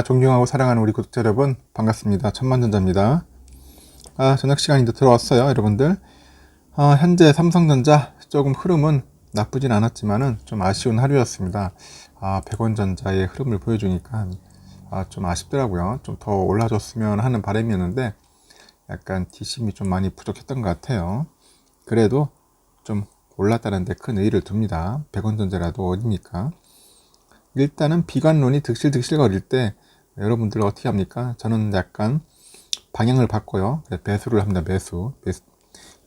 존경하고 사랑하는 우리 구독자 여러분, 반갑습니다. 천만전자입니다. 저녁 시간이 들어왔어요, 여러분들. 현재 삼성전자 조금 흐름은 나쁘진 않았지만은 좀 아쉬운 하루였습니다. 백원전자의 흐름을 보여주니까 좀 아쉽더라고요. 좀 더 올라줬으면 하는 바람이었는데 약간 뒷심이 좀 많이 부족했던 것 같아요. 그래도 좀 올랐다는 데 큰 의의를 둡니다. 백원전자라도 어딥니까? 일단은 비관론이 득실득실 거릴 때 여러분들 어떻게 합니까? 저는 약간 방향을 바꿔요. 매수를 합니다. 매수.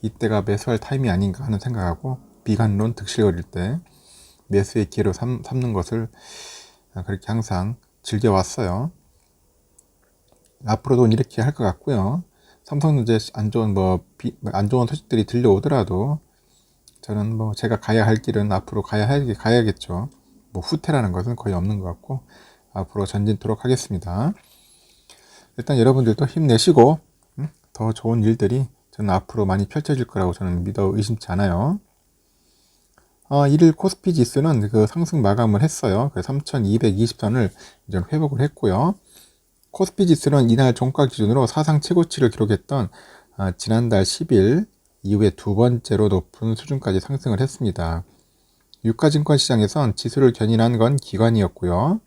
이때가 매수할 타임이 아닌가 하는 생각하고 비관론 득실 거릴 때 매수의 기회로 삼는 것을 그렇게 항상 즐겨왔어요. 앞으로도 이렇게 할 것 같고요. 삼성전자 안 좋은 소식들이 들려오더라도 저는 제가 가야 할 길은 앞으로 가야겠죠. 후퇴라는 것은 거의 없는 것 같고 앞으로 전진토록 하겠습니다. 일단 여러분들도 힘내시고 더 좋은 일들이 저는 앞으로 많이 펼쳐질 거라고 저는 믿어 의심치 않아요. 1일 코스피 지수는 그 상승 마감을 했어요. 3220선을 이제 회복을 했고요. 코스피 지수는 이날 종가 기준으로 사상 최고치를 기록했던 지난달 10일 이후에 두 번째로 높은 수준까지 상승을 했습니다. 유가증권 시장에선 지수를 견인한 건 기관이었고요.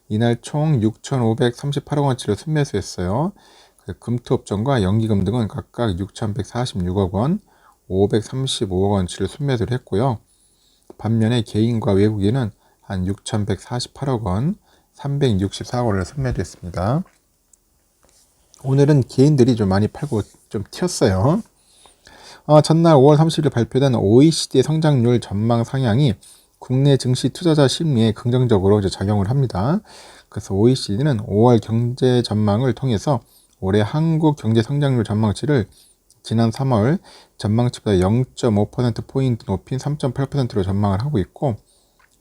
이날 총 6,538억 원치를 순매수했어요. 금투옵션과 연기금 등은 각각 6,146억 원, 535억 원치를 순매수를 했고요. 반면에 개인과 외국인은 한 6,148억 원, 364억 원을 순매수했습니다. 오늘은 개인들이 좀 많이 팔고 좀 튀었어요. 전날 5월 30일 발표된 OECD 성장률 전망 상향이 국내 증시 투자자 심리에 긍정적으로 작용을 합니다. 그래서 OECD는 5월 경제 전망을 통해서 올해 한국 경제 성장률 전망치를 지난 3월 전망치보다 0.5%포인트 높인 3.8%로 전망을 하고 있고,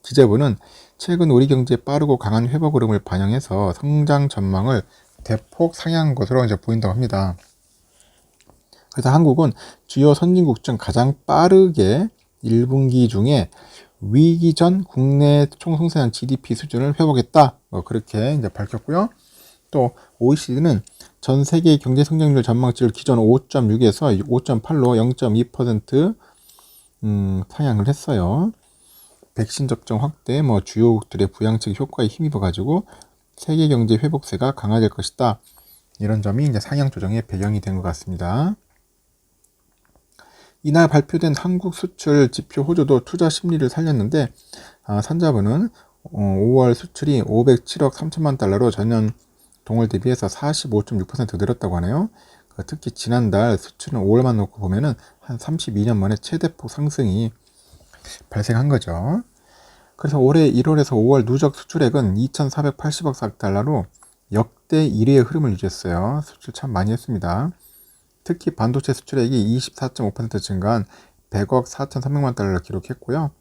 기재부는 최근 우리 경제의 빠르고 강한 회복 흐름을 반영해서 성장 전망을 대폭 상향한 것으로 보인다고 합니다. 그래서 한국은 주요 선진국 중 가장 빠르게 1분기 중에 위기 전 국내 총생산 GDP 수준을 회복했다. 그렇게 밝혔고요. 또 OECD는 전 세계 경제 성장률 전망치를 기존 5.6에서 5.8로 0.2% 상향을 했어요. 백신 접종 확대, 주요국들의 부양책 효과에 힘입어 가지고 세계 경제 회복세가 강화될 것이다. 이런 점이 상향 조정의 배경이 된 것 같습니다. 이날 발표된 한국 수출 지표 호조도 투자 심리를 살렸는데, 산자부는 5월 수출이 507억 3천만 달러로 전년 동월 대비해서 45.6% 늘었다고 하네요. 특히 지난달 수출은 5월만 놓고 보면은 한 32년 만에 최대폭 상승이 발생한 거죠. 그래서 올해 1월에서 5월 누적 수출액은 2,480억 달러로 역대 1위의 흐름을 유지했어요. 수출 참 많이 했습니다. 특히 반도체 수출액이 24.5% 증가한 100억 4,300만 달러를 기록했고요.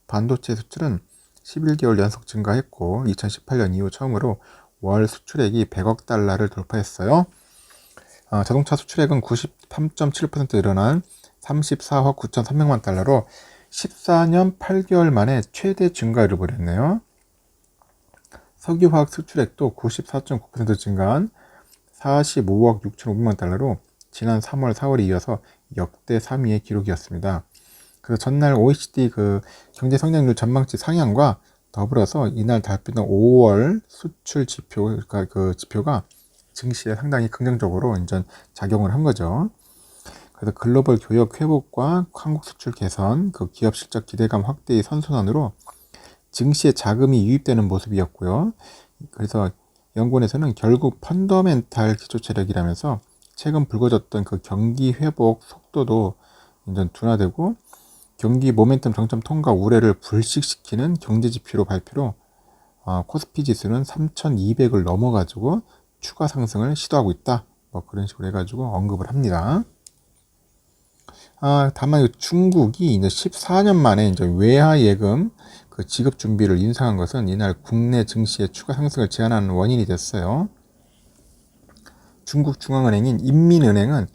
반도체 수출은 11개월 연속 증가했고 2018년 이후 처음으로 월 수출액이 100억 달러를 돌파했어요. 자동차 수출액은 93.7% 늘어난 34억 9,300만 달러로 14년 8개월 만에 최대 증가율을 보였네요. 석유화학 수출액도 94.9% 증가한 45억 6,500만 달러로 지난 3월, 4월에 이어서 역대 3위의 기록이었습니다. 그래서 전날 OECD 경제 성장률 전망치 상향과 더불어서 이날 발표된 5월 수출 지표가 지표가 증시에 상당히 긍정적으로 작용을 한 거죠. 그래서 글로벌 교역 회복과 한국 수출 개선, 기업 실적 기대감 확대의 선순환으로 증시에 자금이 유입되는 모습이었고요. 그래서 연구원에서는 결국 펀더멘탈 기초 체력이라면서 최근 불거졌던 경기 회복 속도도 둔화되고 경기 모멘텀 정점 통과 우려를 불식시키는 경제 지표로 발표로 코스피 지수는 3,200을 넘어가지고 추가 상승을 시도하고 있다. 그런 식으로 해가지고 언급을 합니다. 다만 중국이 이제 14년 만에 외화 예금 지급 준비를 인상한 것은 이날 국내 증시의 추가 상승을 제한하는 원인이 됐어요. 중국 중앙은행인 인민은행은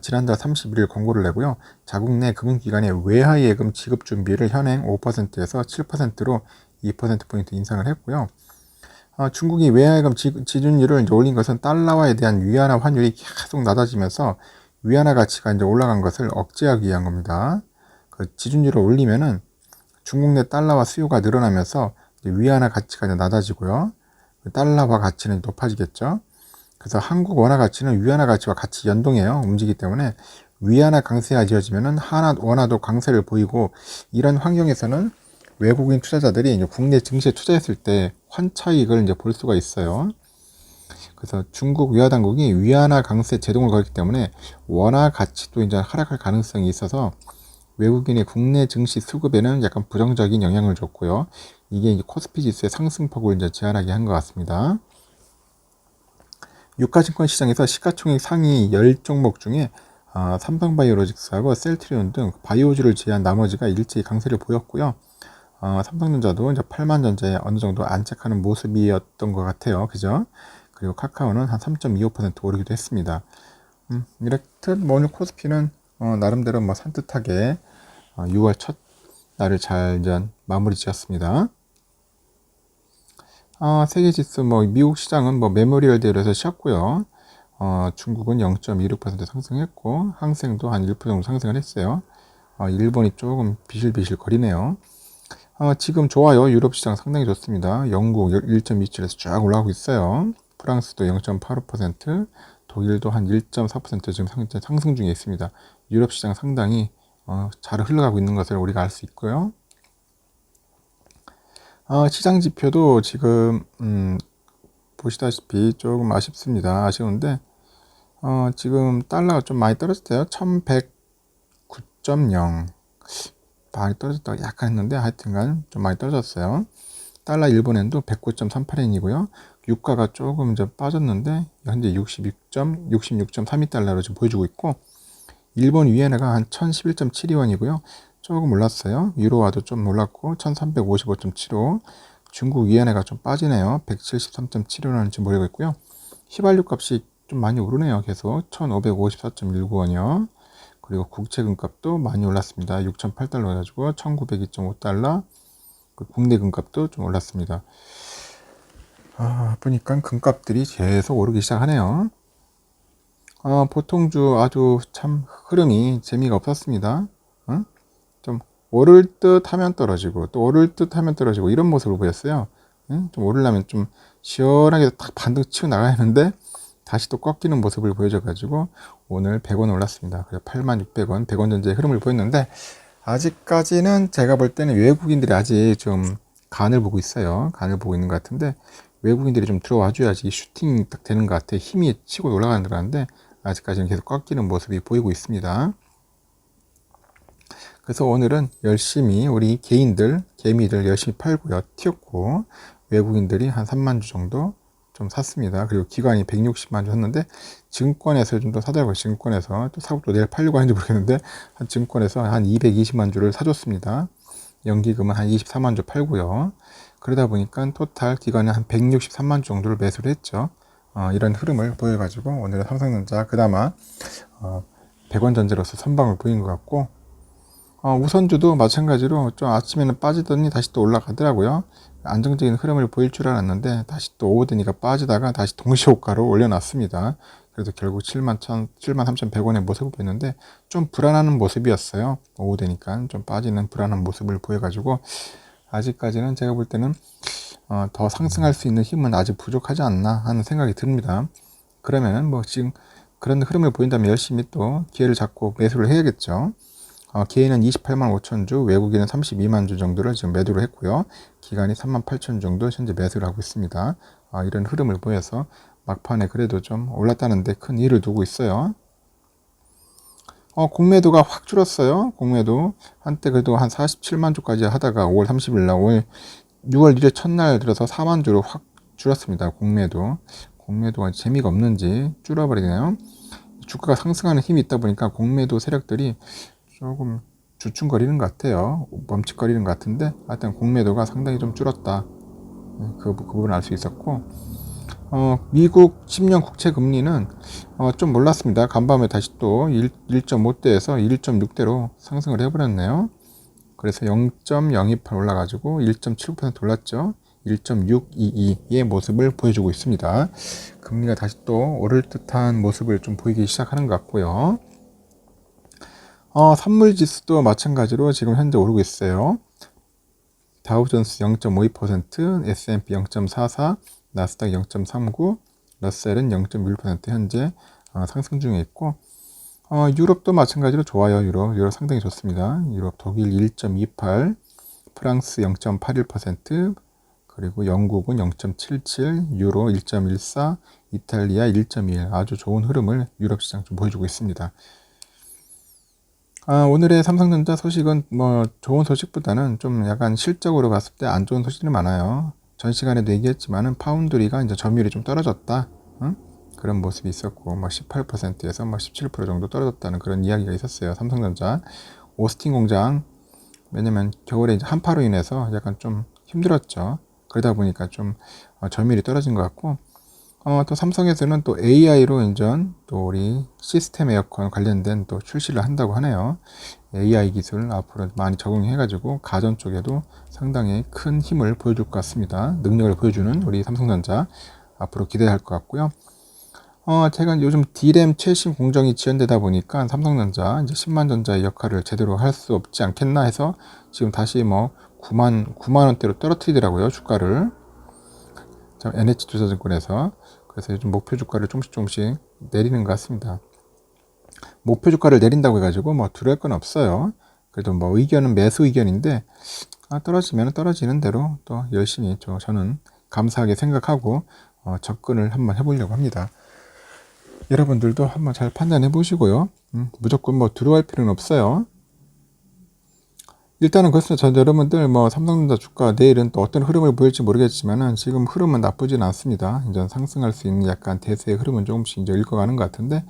지난달 31일 권고를 내고요. 자국 내 금융기관의 외화예금 지급 준비를 현행 5%에서 7%로 2%포인트 인상을 했고요. 중국이 외화예금 지준율을 이제 올린 것은 달러화에 대한 위안화 환율이 계속 낮아지면서 위안화 가치가 이제 올라간 것을 억제하기 위한 겁니다. 그 지준율을 올리면은 중국 내 달러화 수요가 늘어나면서 위안화 가치가 이제 낮아지고요. 달러화 가치는 높아지겠죠. 그래서 한국 원화 가치는 위안화 가치와 같이 연동해요. 움직이기 때문에 위안화 강세가 지어지면은 원화도 강세를 보이고, 이런 환경에서는 외국인 투자자들이 이제 국내 증시에 투자했을 때 환차익을 이제 볼 수가 있어요. 그래서 중국 위화 당국이 위안화 강세 제동을 걸기 때문에 원화 가치도 이제 하락할 가능성이 있어서 외국인의 국내 증시 수급에는 약간 부정적인 영향을 줬고요. 이게 이제 코스피 지수의 상승폭을 이제 제한하게 한 것 같습니다. 유가증권 시장에서 시가총액 상위 10종목 중에 삼성바이오로직스하고 셀트리온 등 바이오주를 제외한 나머지가 일제히 강세를 보였고요. 삼성전자도 이제 8만 전자에 어느 정도 안착하는 모습이었던 것 같아요. 그죠? 그리고 카카오는 한 3.25% 오르기도 했습니다. 이렇듯 뭐 오늘 코스피는 나름대로 뭐 산뜻하게 6월 첫 날을 잘 마무리 지었습니다. 세계 지수 미국 시장은 메모리얼 데이로 쉬었고요. 중국은 0.26% 상승했고, 항생도 한 1% 정도 상승을 했어요. 일본이 조금 비실비실 거리네요. 지금 좋아요. 유럽 시장 상당히 좋습니다. 영국 1.27에서 쫙 올라가고 있어요. 프랑스도 0.85%, 독일도 한 1.4% 지금 상승 중에 있습니다. 유럽 시장 상당히 잘 흘러가고 있는 것을 우리가 알 수 있고요. 시장 지표도 지금 보시다시피 조금 아쉽습니다. 아쉬운데 지금 달러가 좀 많이 떨어졌어요. 1109.0 많이 떨어졌다고 약간 했는데 하여튼간 좀 많이 떨어졌어요. 달러 일본엔도 109.38엔이고요. 유가가 조금 이제 빠졌는데 현재 66.32달러로 지금 보여주고 있고, 일본 위엔화가 한 1011.72원이고요. 조금 올랐어요. 유로화도 좀 올랐고 1355.75. 중국 위엔화가 좀 빠지네요. 173.75원을 지금 보이고 있고요. 휘발유 값이 좀 많이 오르네요. 계속 1554.19원이요. 그리고 국채 금값도 많이 올랐습니다. 6,008달러 해가지고 1902.5달러. 국내 금값도 좀 올랐습니다. 보니까 금값들이 계속 오르기 시작하네요. 보통주 아주 참 흐름이 재미가 없었습니다. 좀 오를 듯 하면 떨어지고 또 오를 듯 하면 떨어지고 이런 모습을 보였어요. 좀 오르려면 좀 시원하게 딱 반등 치고 나가야 하는데 다시 또 꺾이는 모습을 보여줘가지고 오늘 100원 올랐습니다. 그래서 86,000원, 100원 전제의 흐름을 보였는데, 아직까지는 제가 볼 때는 외국인들이 아직 좀 간을 보고 있어요. 간을 보고 있는 것 같은데, 외국인들이 좀 들어와 줘야지 슈팅이 딱 되는 것 같아. 힘이 치고 올라가는 것 같은데 아직까지는 계속 꺾이는 모습이 보이고 있습니다. 그래서 오늘은 열심히 우리 개미들 열심히 팔고요. 튀었고, 외국인들이 한 3만 주 정도 좀 샀습니다. 그리고 기관이 160만 주 샀는데, 증권에서 좀 더 사더라고요. 증권에서 또 사고 또 내일 팔려고 하는지 모르겠는데, 한 증권에서 한 220만 주를 사줬습니다. 연기금은 한 24만 주 팔고요. 그러다 보니까 토탈 기관은 한 163만 주 정도를 매수를 했죠. 이런 흐름을 보여가지고 오늘은 삼성전자 그나마 100원 전제로서 선방을 보인 것 같고, 우선주도 마찬가지로 좀 아침에는 빠지더니 다시 또 올라가더라고요. 안정적인 흐름을 보일 줄 알았는데 다시 또 오후 되니까 빠지다가 다시 동시호가로 올려놨습니다. 그래서 결국 73,100원의 모습을 보였는데 좀 불안한 모습이었어요. 오후 되니까 좀 빠지는 불안한 모습을 보여가지고 아직까지는 제가 볼 때는 더 상승할 수 있는 힘은 아직 부족하지 않나 하는 생각이 듭니다. 그러면은 지금 그런 흐름을 보인다면 열심히 또 기회를 잡고 매수를 해야겠죠. 개인은 28만 5천 주, 외국인은 32만 주 정도를 지금 매도를 했고요. 기간이 3만 8천 정도 현재 매수를 하고 있습니다. 이런 흐름을 보여서 막판에 그래도 좀 올랐다는데 큰 이유를 두고 있어요. 공매도가 확 줄었어요. 공매도 한때 그래도 한 47만 주까지 하다가 5월 30일 날 6월 1일 첫날 들어서 4만 주로 확 줄었습니다. 공매도가 재미가 없는지 줄어버리네요. 주가가 상승하는 힘이 있다 보니까 공매도 세력들이 조금 주춤거리는 것 같아요. 멈칫거리는 것 같은데 하여튼 공매도가 상당히 좀 줄었다. 그 부분을 알 수 있었고, 미국 10년 국채 금리는 좀 몰랐습니다. 간밤에 다시 또 1.5대에서 1.6대로 상승을 해버렸네요. 그래서 0.028 올라가지고 1.79% 올랐죠. 1.622의 모습을 보여주고 있습니다. 금리가 다시 또 오를 듯한 모습을 좀 보이기 시작하는 것 같고요. 선물 지수도 마찬가지로 지금 현재 오르고 있어요. 다우존스 0.52%, S&P 0.44, 나스닥 0.39, 러셀은 0.1% 현재 상승 중에 있고, 유럽도 마찬가지로 좋아요. 유럽 상당히 좋습니다. 유럽 독일 1.28, 프랑스 0.81%, 그리고 영국은 0.77, 유로 1.14, 이탈리아 1.1, 아주 좋은 흐름을 유럽 시장 좀 보여주고 있습니다. 오늘의 삼성전자 소식은 뭐 좋은 소식보다는 좀 약간 실적으로 봤을 때 안 좋은 소식들이 많아요. 전 시간에도 얘기했지만은 파운드리가 이제 점유율이 좀 떨어졌다. 응? 그런 모습이 있었고, 뭐 18%에서 뭐 17% 정도 떨어졌다는 그런 이야기가 있었어요. 삼성전자 오스틴 공장, 왜냐면 겨울에 이제 한파로 인해서 약간 좀 힘들었죠. 그러다 보니까 좀 점유율이 떨어진 것 같고, 또 삼성에서는 또 AI로 인전 또 우리 시스템 에어컨 관련된 또 출시를 한다고 하네요. AI 기술 앞으로 많이 적용해가지고 가전 쪽에도 상당히 큰 힘을 보여줄 것 같습니다. 능력을 보여주는 우리 삼성전자 앞으로 기대할 것 같고요. 제가 요즘 D램 최신 공정이 지연되다 보니까 삼성전자 이제 10만 전자의 역할을 제대로 할 수 없지 않겠나 해서 지금 다시 뭐 9만 원대로 떨어뜨리더라고요, 주가를. NH투자증권에서. 그래서 요즘 목표 주가를 조금씩 내리는 것 같습니다. 목표 주가를 내린다고 해가지고 뭐 두려울 건 없어요. 그래도 뭐 의견은 매수 의견인데, 떨어지면 떨어지는 대로 또 열심히 저는 감사하게 생각하고 접근을 한번 해보려고 합니다. 여러분들도 한번 잘 판단해 보시고요. 무조건 뭐 두려워할 필요는 없어요. 일단은 그렇습니다. 여러분들 뭐 삼성전자 주가 내일은 또 어떤 흐름을 보일지 모르겠지만은 지금 흐름은 나쁘진 않습니다. 이제 상승할 수 있는 약간 대세의 흐름은 조금씩 이제 읽어가는 것 같은데,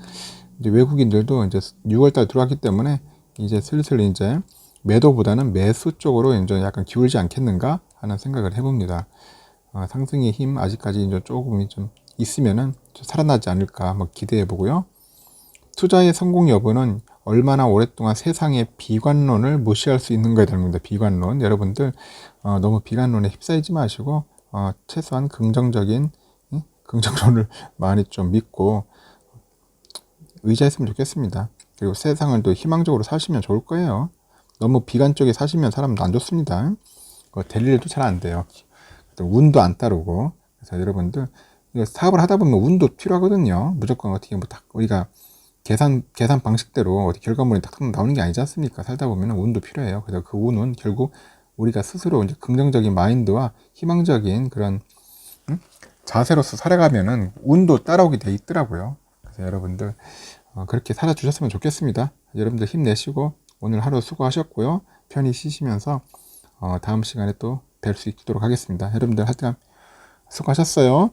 이제 외국인들도 이제 6월달 들어왔기 때문에 이제 슬슬 이제 매도보다는 매수 쪽으로 이제 약간 기울지 않겠는가 하는 생각을 해봅니다. 상승의 힘 아직까지 이제 조금 좀 있으면은 살아나지 않을까 한번 기대해 보고요. 투자의 성공 여부는 얼마나 오랫동안 세상의 비관론을 무시할 수 있는가에 달립니다. 비관론. 여러분들 너무 비관론에 휩싸이지 마시고 최소한 긍정론을 많이 좀 믿고 의지했으면 좋겠습니다. 그리고 세상을 또 희망적으로 사시면 좋을 거예요. 너무 비관 쪽에 사시면 사람도 안 좋습니다. 될 일도 잘 안 돼요. 운도 안 따르고. 그래서 여러분들 사업을 하다 보면 운도 필요하거든요. 무조건 어떻게 뭐 딱 우리가 계산 방식대로 어디 결과물이 딱 나오는 게 아니지 않습니까? 살다 보면 운도 필요해요. 그래서 그 운은 결국 우리가 스스로 이제 긍정적인 마인드와 희망적인 그런 자세로서 살아가면은 운도 따라오게 돼 있더라고요. 그래서 여러분들 그렇게 살아주셨으면 좋겠습니다. 여러분들 힘내시고 오늘 하루 수고하셨고요. 편히 쉬시면서 다음 시간에 또 뵐 수 있도록 하겠습니다. 여러분들 하여튼 수고하셨어요.